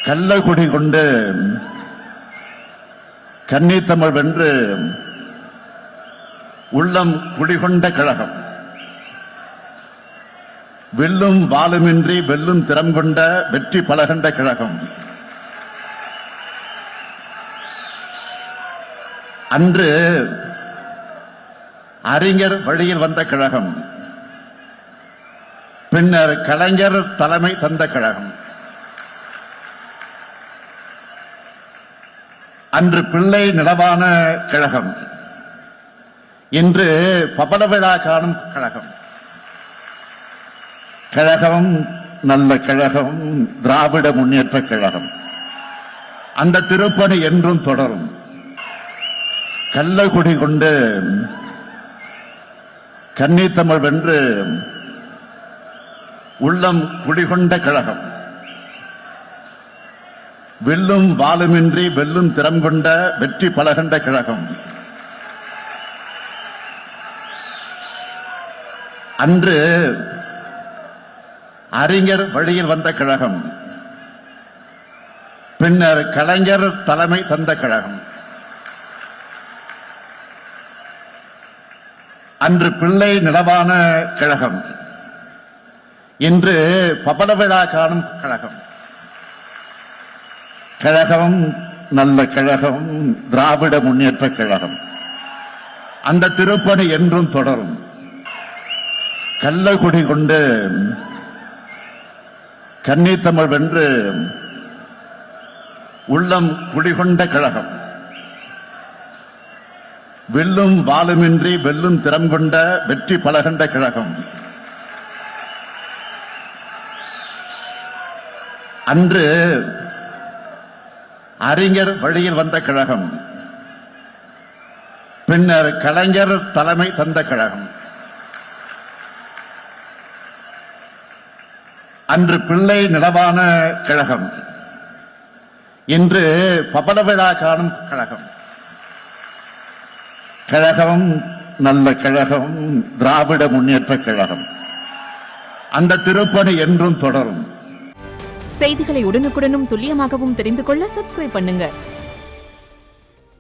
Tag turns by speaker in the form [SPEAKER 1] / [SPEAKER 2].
[SPEAKER 1] கள்ளக்குடி கொண்டு கன்னித்தமிழ் வென்று உள்ளம் குடிகொண்ட கழகம், வெல்லும் வாளுமின்றி வெல்லும் திறம் கொண்ட வெற்றி பலகண்ட கழகம். அன்று அறிஞர் வழியில் வந்த கழகம், பின்னர் கலைஞர் தலைமை தந்த கழகம். அன்று பிள்ளை நிலவான கழகம், இன்று பபல விழா காணும் கழகம். கழகம் நல்ல கழகம், திராவிட முன்னேற்ற கழகம். அந்த திருப்பணி என்றும் தொடரும். கள்ளக்குடி கொண்டு கன்னித்தமிழ் வென்று உள்ளம் குடிகொண்ட கழகம், வெல்லும் வாளுமின்றி வெல்லும் திறம் கொண்ட வெற்றி பலகண்ட கழகம். அன்று அறிஞர் வழியில் வந்த கழகம், பின்னர் கலைஞர் தலைமை தந்த கழகம். அன்று பிள்ளை நிலவான கழகம், இன்று பபல விழா காணும் கழகம். கழகம் நல்ல கழகம், திராவிட முன்னேற்ற கழகம். அந்த திருப்பணி என்றும் தொடரும். கள்ளக்குடி கொண்டு கன்னித்தமிழ் வென்று உள்ளம் குடிகொண்ட கழகம், வெல்லும் வாளுமின்றி வெல்லும் திறம் கொண்ட வெற்றி பலகண்ட கழகம். அன்று அறிஞர் வழியில் வந்த கழகம், பின்னர் கலைஞர் தலைமை தந்த கழகம். அன்று பிள்ளை நிலவான கழகம், இன்று பபல விழா காணும் கழகம். கழகம் நல்ல கழகம், திராவிட முன்னேற்ற கழகம். அந்த திருப்பணி என்றும் தொடரும்.
[SPEAKER 2] செய்திகளை உடனுக்குடனும் துல்லியமாகவும் தெரிந்து கொள்ள சப்ஸ்கிரைப் பண்ணுங்க.